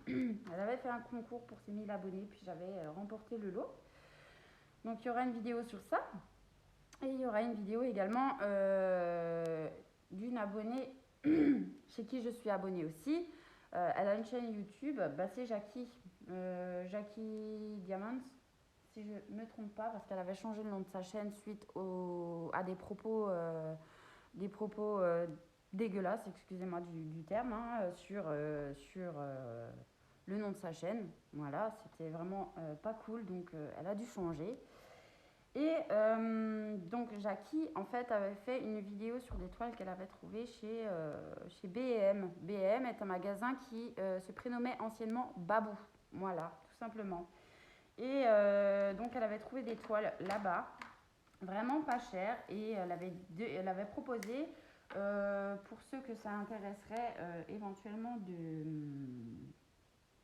Elle avait fait un concours pour ses 1000 abonnés, puis j'avais remporté le lot. Donc il y aura une vidéo sur ça. Et il y aura une vidéo également d'une abonnée chez qui je suis abonnée aussi. Elle a une chaîne YouTube, bah, c'est Jackie, Jackie Diamonds, si je ne me trompe pas, parce qu'elle avait changé le nom de sa chaîne suite à des propos dégueulasses, excusez-moi du terme, hein, sur le nom de sa chaîne. Voilà, c'était vraiment pas cool, donc elle a dû changer. Et donc Jackie, en fait, avait fait une vidéo sur des toiles qu'elle avait trouvées chez B&M. B&M est un magasin qui se prénommait anciennement Babou. Voilà, tout simplement. Et donc elle avait trouvé des toiles là-bas, vraiment pas chères. Et elle avait proposé, pour ceux que ça intéresserait, éventuellement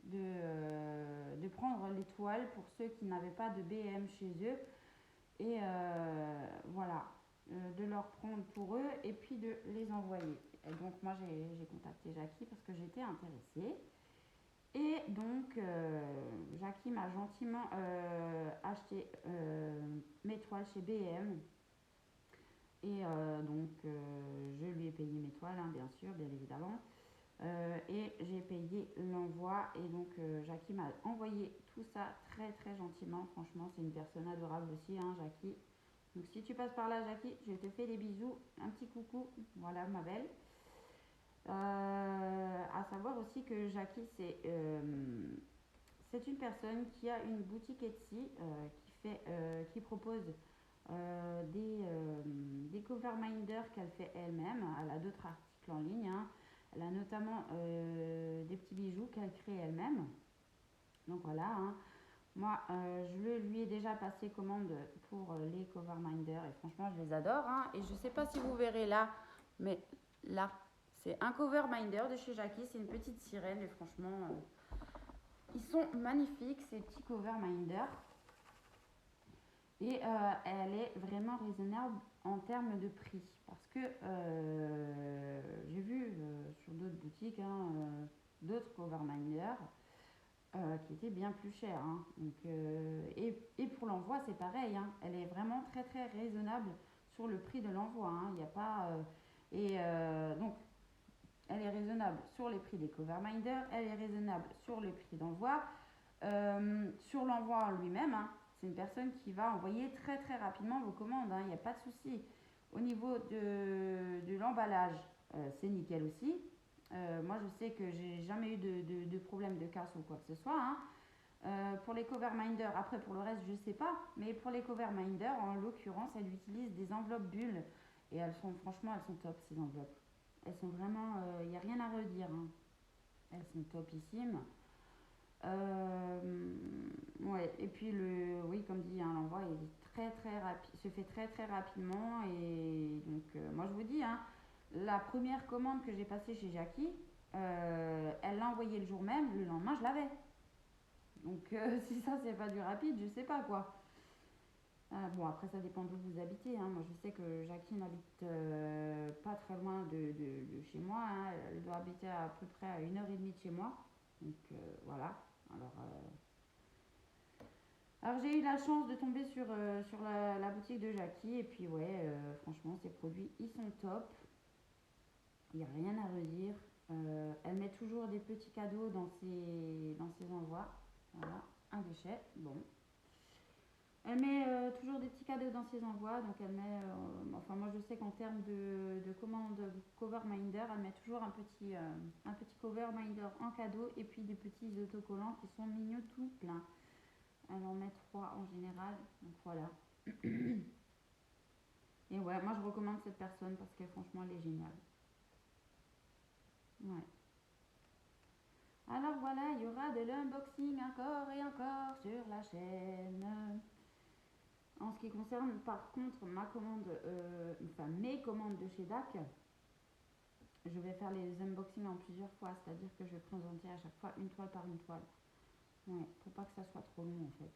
de prendre les toiles pour ceux qui n'avaient pas de B&M chez eux. Et voilà, de leur prendre pour eux et puis de les envoyer. Et donc moi j'ai contacté Jackie parce que j'étais intéressée. Et donc, Jackie m'a gentiment acheté mes toiles chez B&M. Et donc, je lui ai payé mes toiles, hein, bien sûr, bien évidemment. Et j'ai payé l'envoi. Et donc, Jackie m'a envoyé tout ça très, très gentiment. Franchement, c'est une personne adorable aussi, hein, Jackie. Donc, si tu passes par là, Jackie, je te fais des bisous. Un petit coucou. Voilà, ma belle. À savoir aussi que Jackie, c'est une personne qui a une boutique Etsy qui propose des cover minders qu'elle fait elle-même. Elle a d'autres articles en ligne, hein. Elle a notamment des petits bijoux qu'elle crée elle-même. Donc voilà, hein. Moi, je lui ai déjà passé commande pour les cover minders et franchement, je les adore, hein. Et je ne sais pas si vous verrez là, mais là, c'est un cover minder de chez Jackie. C'est une petite sirène et franchement, ils sont magnifiques ces petits cover minders. Et elle est vraiment raisonnable en termes de prix. Parce que j'ai vu sur d'autres boutiques, hein, d'autres cover minders qui étaient bien plus chers, hein. Donc, et pour l'envoi, c'est pareil, hein. Elle est vraiment très très raisonnable sur le prix de l'envoi, hein. Il n'y a pas. Donc, elle est raisonnable sur les prix des cover minders, elle est raisonnable sur le prix d'envoi. Sur l'envoi en lui-même, hein, c'est une personne qui va envoyer très très rapidement vos commandes, hein, il n'y a pas de souci. Au niveau de l'emballage, c'est nickel aussi. Moi, je sais que j'ai jamais eu de problème de casse ou quoi que ce soit, hein. Pour les cover minders, après pour le reste, je sais pas, mais pour les cover minders, en l'occurrence, elle utilise des enveloppes bulles et franchement, elles sont top ces enveloppes. Elles sont vraiment, il n'y a rien à redire, hein. Elles sont topissimes. Euh, ouais, et puis oui, comme dit, hein, l'envoi est très très rapide, se fait très très rapidement. Et donc, moi je vous dis, hein, la première commande que j'ai passée chez Jackie, elle l'a envoyée le jour même, le lendemain je l'avais. Donc, si ça c'est pas du rapide, je sais pas quoi. Bon, après ça dépend d'où vous habitez, hein. Moi je sais que Jackie n'habite pas très loin de chez moi, hein. Elle doit habiter à peu près à 1h30 de chez moi. Donc, voilà. Alors, Alors j'ai eu la chance de tomber sur la boutique de Jackie et puis ouais, franchement ces produits ils sont top, il n'y a rien à redire. Elle met toujours des petits cadeaux dans ses envois. Voilà, un déchet, bon. Elle met toujours des petits cadeaux dans ses envois, donc elle met, enfin moi je sais qu'en termes de commande cover minder, elle met toujours un petit cover minder en cadeau et puis des petits autocollants qui sont mignons tout plein. Elle en met 3 en général, donc voilà. Et ouais, moi je recommande cette personne parce que franchement elle est géniale. Ouais. Alors voilà, il y aura de l'unboxing encore et encore sur la chaîne. En ce qui concerne par contre ma commande, enfin mes commandes de chez DAC, je vais faire les unboxings en plusieurs fois, c'est-à-dire que je vais présenter à chaque fois une toile par une toile. Ouais, pour pas que ça soit trop long en fait.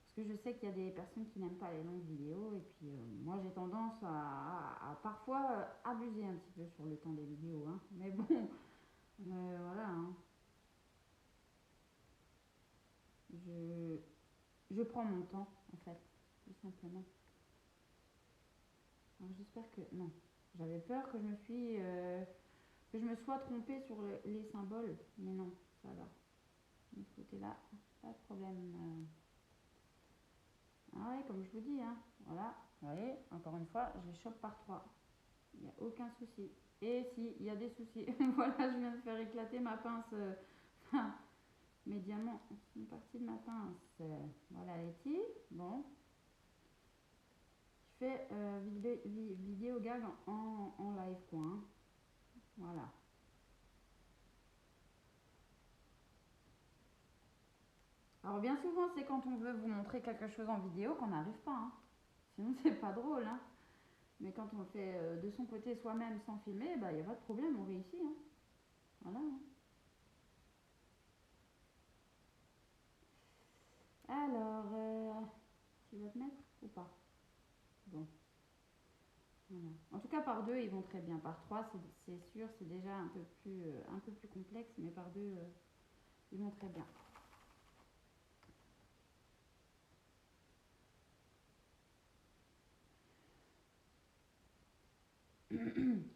Parce que je sais qu'il y a des personnes qui n'aiment pas les longues vidéos et puis moi j'ai tendance à parfois abuser un petit peu sur le temps des vidéos, hein. Mais bon, voilà, hein. Je, je prends mon temps en fait, tout simplement. Alors j'espère que... Non, j'avais peur que je me sois trompée sur les symboles, mais non, ça va. De ce côté-là, pas de problème. Ah ouais, comme je vous dis, hein, voilà. Vous voyez, encore une fois, je les chope par 3. Il n'y a aucun souci. Et si, il y a des soucis. Voilà, je viens de faire éclater ma pince. Enfin, mes diamants, une partie de ma pince. Voilà, Letty. Bon. Je fais vidéo gag en live, quoi, hein. Voilà. Alors, bien souvent, c'est quand on veut vous montrer quelque chose en vidéo qu'on n'arrive pas, hein. Sinon, c'est pas drôle, hein. Mais quand on le fait de son côté soi-même sans filmer, bah, il n'y a pas de problème, on réussit, hein. Voilà, hein. Alors, tu vas te mettre ou pas? Bon. Voilà. En tout cas, par deux, ils vont très bien. Par trois, c'est sûr, c'est déjà un peu plus complexe, mais par deux, ils vont très bien.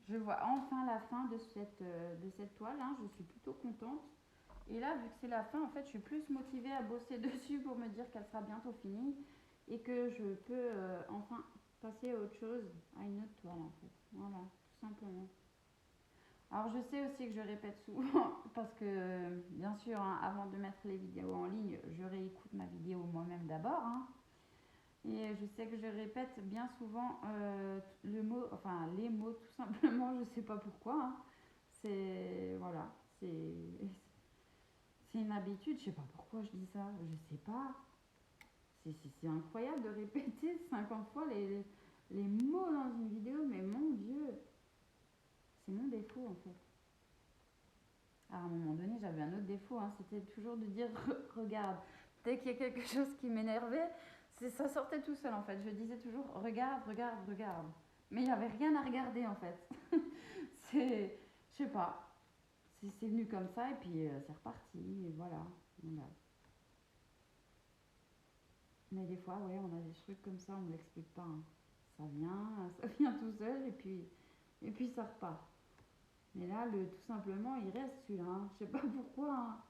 Je vois enfin la fin de cette toile, hein. Je suis plutôt contente. Et là, vu que c'est la fin, en fait, je suis plus motivée à bosser dessus pour me dire qu'elle sera bientôt finie et que je peux enfin passer à autre chose, à une autre toile, en fait. Voilà, tout simplement. Alors, je sais aussi que je répète souvent parce que, bien sûr, hein, avant de mettre les vidéos en ligne, je réécoute ma vidéo moi-même d'abord, hein. Et je sais que je répète bien souvent le mot, enfin les mots tout simplement, je sais pas pourquoi, hein. C'est voilà, c'est une habitude, je sais pas pourquoi je dis ça, je sais pas. C'est incroyable de répéter 50 fois les mots dans une vidéo, mais mon Dieu, c'est mon défaut en fait. Alors, à un moment donné, j'avais un autre défaut, hein, c'était toujours de dire regarde. Dès qu'il y a quelque chose qui m'énervait, ça sortait tout seul en fait. Je disais toujours regarde, regarde, regarde. Mais il n'y avait rien à regarder en fait. Je sais pas, c'est venu comme ça et puis c'est reparti, et voilà. Voilà. Mais des fois, ouais, on a des trucs comme ça, on ne l'explique pas, hein. Ça vient tout seul et puis ça repart. Mais là, tout simplement, il reste celui-là, hein. Je sais pas pourquoi, hein.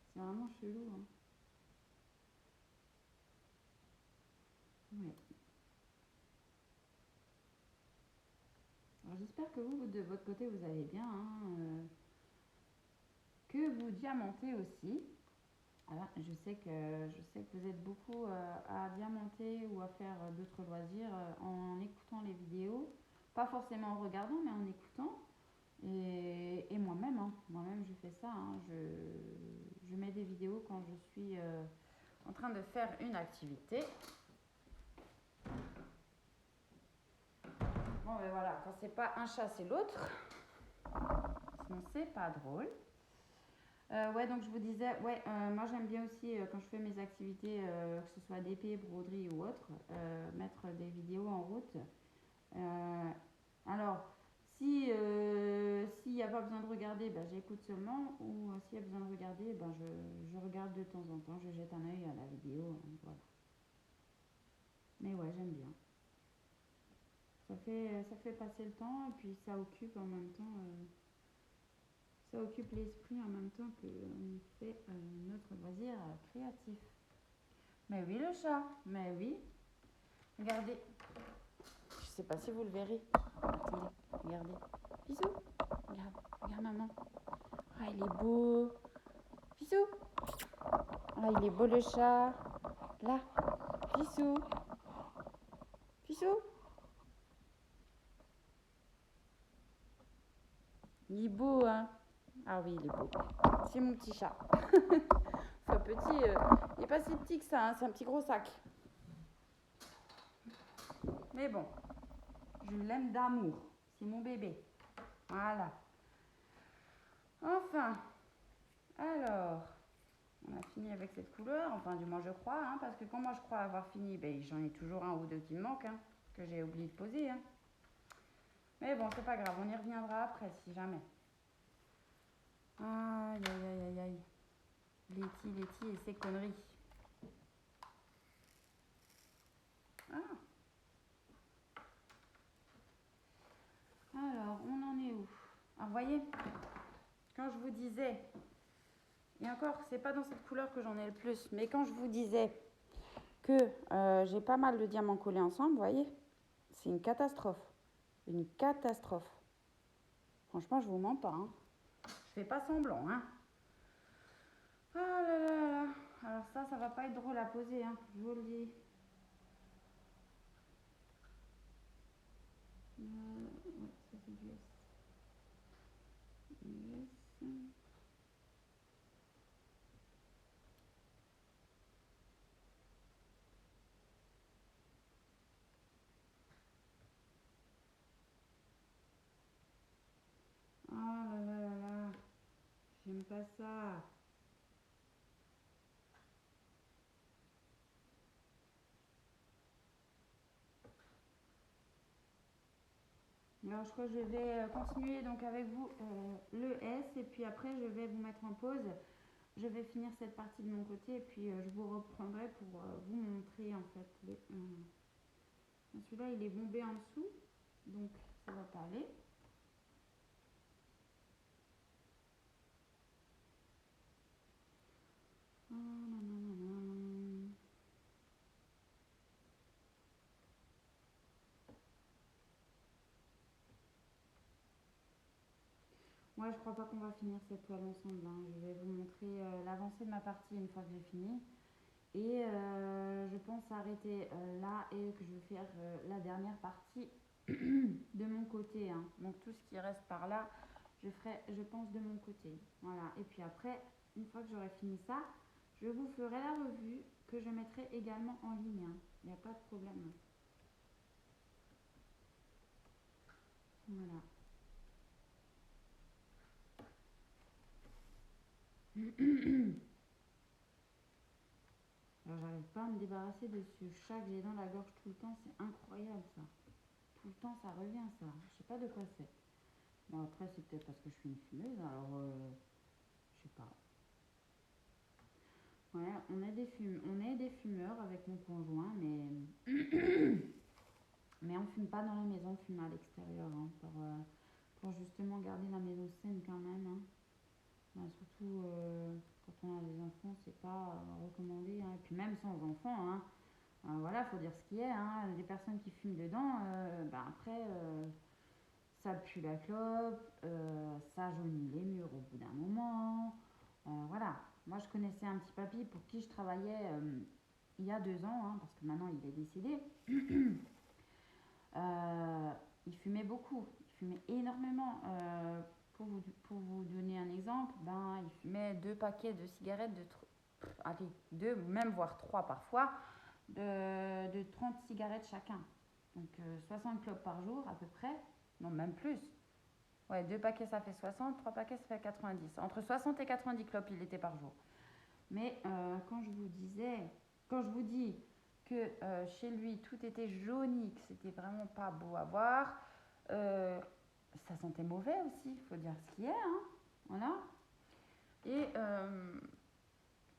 C'est vraiment chelou, hein. Ouais. Alors j'espère que vous, de votre côté, vous allez bien, hein, que vous diamantez aussi. Alors, je sais que vous êtes beaucoup à diamanter ou à faire d'autres loisirs en écoutant les vidéos. Pas forcément en regardant, mais en écoutant. Et moi-même, hein, moi-même je fais ça, hein. Je mets des vidéos quand je suis en train de faire une activité. Bon, ben voilà, quand c'est pas un chat, c'est l'autre. Sinon, c'est pas drôle. Ouais, donc je vous disais, ouais, moi j'aime bien aussi quand je fais mes activités, que ce soit d'épée, broderie ou autre, mettre des vidéos en route. Euh, alors, si s'il n'y a pas besoin de regarder, ben, j'écoute seulement, ou s'il y a besoin de regarder, ben, je regarde de temps en temps, je jette un œil à la vidéo, hein, voilà. Mais ouais, j'aime bien. Ça fait passer le temps et puis ça occupe en même temps. Ça occupe l'esprit en même temps qu'on fait notre loisir créatif. Mais oui, le chat, mais oui. Regardez, je sais pas si vous le verrez. Attendez, regardez. Bisous. Regarde, regarde maman. Ah, il est beau. Bisous. Ah, il est beau le chat. Là. Bisous. Bisous. Il est beau, hein. Ah oui, il est beau. C'est mon petit chat. Enfin, petit, il est pas si petit que ça, hein. C'est un petit gros sac. Mais bon, je l'aime d'amour. C'est mon bébé. Voilà. Enfin, alors, on a fini avec cette couleur. Enfin, du moins, je crois, hein, parce que quand moi je crois avoir fini, ben, j'en ai toujours un ou deux qui me manquent, hein, que j'ai oublié de poser, hein. Mais bon, c'est pas grave, on y reviendra après, si jamais. Aïe, aïe, aïe, aïe, aïe. Letty et ses conneries. Ah, alors, on en est où? Alors, voyez, quand je vous disais, et encore, c'est pas dans cette couleur que j'en ai le plus, mais quand je vous disais que j'ai pas mal de diamants collés ensemble, vous voyez, c'est une catastrophe. Une catastrophe. Franchement, je vous mens pas, hein. Je fais pas semblant, hein. Ah là là là là. Alors ça va pas être drôle à poser, hein, je vous le dis. Ouais, ça c'est du S. Du S. Oh là là là là. J'aime pas ça. Alors je crois que je vais continuer donc avec vous le S et puis après je vais vous mettre en pause. Je vais finir cette partie de mon côté et puis je vous reprendrai pour vous montrer en fait le. Celui-là il est bombé en dessous donc ça va pas aller. Moi, je crois pas qu'on va finir cette toile ensemble. Hein. Je vais vous montrer l'avancée de ma partie une fois que j'ai fini. Et je pense arrêter là et que je vais faire la dernière partie de mon côté. Hein. Donc tout ce qui reste par là, je ferai, je pense, de mon côté. Voilà. Et puis après, une fois que j'aurai fini ça, je vous ferai la revue que je mettrai également en ligne. Hein. Il n'y a pas de problème. Voilà. Alors j'arrive pas à me débarrasser de ce chat que j'ai dans la gorge tout le temps, c'est incroyable ça. Tout le temps ça revient ça, je sais pas de quoi c'est. Bon après c'est peut-être parce que je suis une fumeuse, alors je sais pas. Ouais, on est des fumeurs avec mon conjoint, mais on fume pas dans la maison, on fume à l'extérieur, hein, pour justement garder la maison saine quand même. Hein. Ouais, surtout quand on a des enfants, c'est pas recommandé. Hein. Et puis même sans enfants, hein. Voilà, faut dire ce qui est. Hein. Les personnes qui fument dedans, ben après, ça pue la clope, ça jaunit les murs au bout d'un moment. Voilà. Moi, je connaissais un petit papy pour qui je travaillais il y a 2 ans, hein, parce que maintenant il est décédé. Il fumait beaucoup, il fumait énormément. Pour vous donner un exemple, ben, il fumait 2 paquets de cigarettes, allez, 2, même voire 3 parfois, de 30 cigarettes chacun. Donc 60 clopes par jour à peu près. Non, même plus. Ouais, 2 paquets ça fait 60, 3 paquets ça fait 90. Entre 60 et 90 clopes il était par jour. Mais quand je vous dis que chez lui tout était jauni, que c'était vraiment pas beau à voir, ça sentait mauvais aussi, il faut dire ce qui est. Hein. Voilà. Et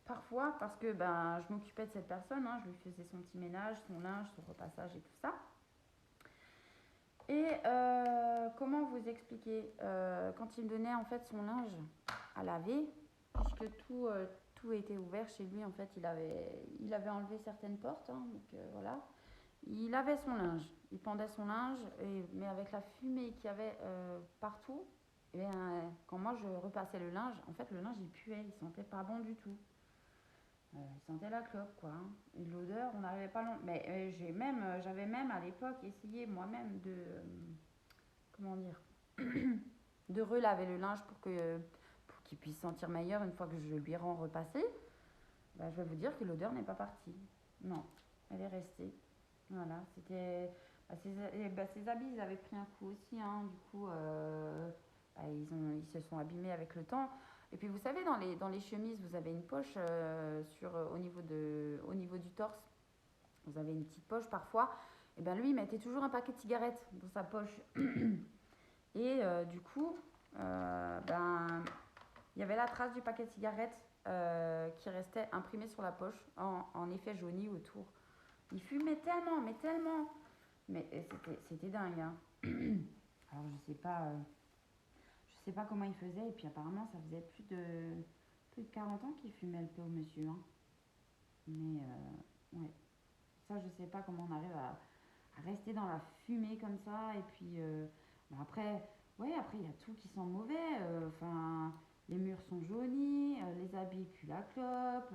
parfois, parce que ben, je m'occupais de cette personne, hein, je lui faisais son petit ménage, son linge, son repassage et tout ça. Et comment vous expliquer quand il me donnait en fait son linge à laver, puisque tout était ouvert chez lui, en fait, il avait enlevé certaines portes, hein, donc voilà. Il avait son linge, il pendait son linge, mais avec la fumée qu'il y avait partout, et bien, quand moi je repassais le linge, en fait le linge il puait, il sentait pas bon du tout. Il sentait la clope quoi. Hein. Et l'odeur, on n'arrivait pas long. Mais j'avais même à l'époque essayé moi-même de, comment dire, de relaver le linge pour qu'il puisse sentir meilleur une fois que je lui ai repassé. Bah, je vais vous dire que l'odeur n'est pas partie. Non, elle est restée. Voilà, c'était. Ses habits, ils avaient pris un coup aussi. Hein, du coup, ils se sont abîmés avec le temps. Et puis, vous savez, dans les chemises, vous avez une poche au niveau du torse. Vous avez une petite poche parfois. Et bien, lui, il mettait toujours un paquet de cigarettes dans sa poche. Et du coup, il y avait la trace du paquet de cigarettes qui restait imprimé sur la poche en effet jauni autour. Il fumait tellement, mais tellement. Mais c'était dingue. Hein. Alors je sais pas comment il faisait. Et puis apparemment, ça faisait plus de 40 ans qu'il fumait le pauvre monsieur. Hein. Mais ouais, ça je sais pas comment on arrive à rester dans la fumée comme ça. Et puis après, ouais, après il y a tout qui sent mauvais. Enfin, les murs sont jaunis, les habits puent la clope.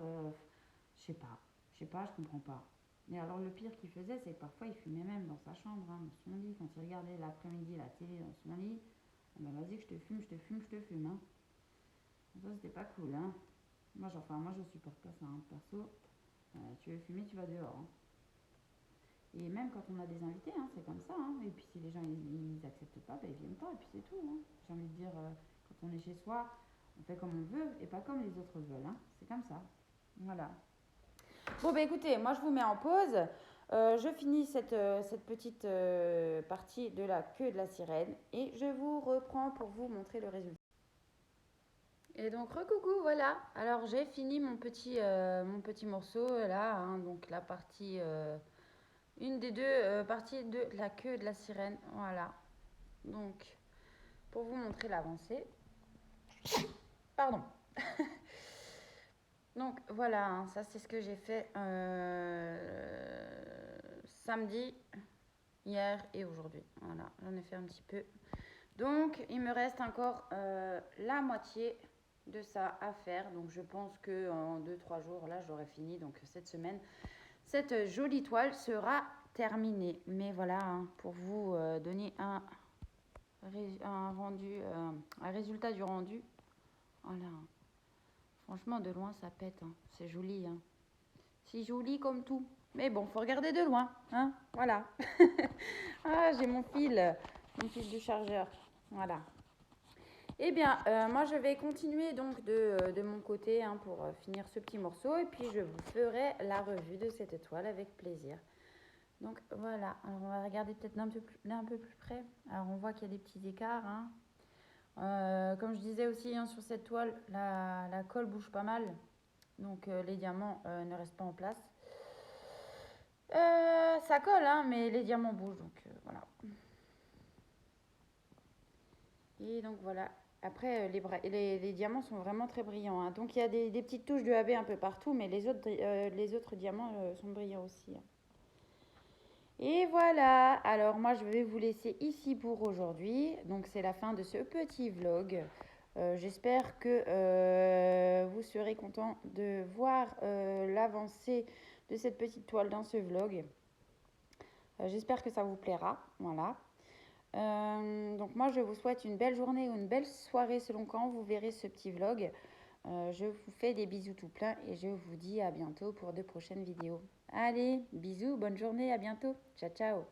Je sais pas, je comprends pas. Et alors le pire qu'il faisait, c'est que parfois il fumait même dans sa chambre, hein, dans son lit, quand il regardait l'après-midi la télé dans son lit. Ah ben vas-y que je te fume, je te fume, je te fume. Hein. Ça c'était pas cool. Hein. Moi je supporte pas ça, hein, perso. Tu veux fumer, tu vas dehors. Hein. Et même quand on a des invités, hein, c'est comme ça. Hein. Et puis si les gens ils acceptent pas, ben, ils viennent pas et puis c'est tout. Hein. J'ai envie de dire, quand on est chez soi, on fait comme on veut et pas comme les autres veulent. Hein. C'est comme ça. Voilà. Bon, bah écoutez, moi je vous mets en pause. Je finis cette petite partie de la queue de la sirène et je vous reprends pour vous montrer le résultat. Et donc recoucou, voilà. Alors j'ai fini mon petit morceau là, hein, donc la partie, une des deux parties de la queue de la sirène, voilà. Donc pour vous montrer l'avancée. Pardon. Donc voilà, hein, ça c'est ce que j'ai fait samedi, hier et aujourd'hui. Voilà, j'en ai fait un petit peu. Donc il me reste encore la moitié de ça à faire. Donc je pense que en 2-3 jours, là j'aurai fini. Donc cette semaine, cette jolie toile sera terminée. Mais voilà, hein, pour vous donner un rendu, un résultat du rendu. Voilà. Franchement, de loin, ça pète. Hein. C'est joli. Hein. C'est joli comme tout. Mais bon, faut regarder de loin. Hein. Voilà. Ah, j'ai mon fil du chargeur. Voilà. Eh bien, moi, je vais continuer donc de mon côté hein, pour finir ce petit morceau. Et puis, je vous ferai la revue de cette toile avec plaisir. Donc, voilà. Alors, on va regarder peut-être d'un peu plus près. Alors, on voit qu'il y a des petits écarts. Hein. Comme je disais aussi hein, sur cette toile, la colle bouge pas mal. Donc, les diamants ne restent pas en place. Ça colle, hein, mais les diamants bougent. Donc, voilà. Et donc, voilà. Après, les diamants sont vraiment très brillants. Hein. Donc, il y a des petites touches de AB un peu partout, mais les autres diamants sont brillants aussi. Hein. Et voilà. Alors, moi, je vais vous laisser ici pour aujourd'hui. Donc, c'est la fin de ce petit vlog. J'espère que vous serez content de voir l'avancée de cette petite toile dans ce vlog. J'espère que ça vous plaira. Voilà. Donc moi, je vous souhaite une belle journée ou une belle soirée selon quand vous verrez ce petit vlog. Je vous fais des bisous tout plein et je vous dis à bientôt pour de prochaines vidéos. Allez, bisous, bonne journée, à bientôt. Ciao, ciao.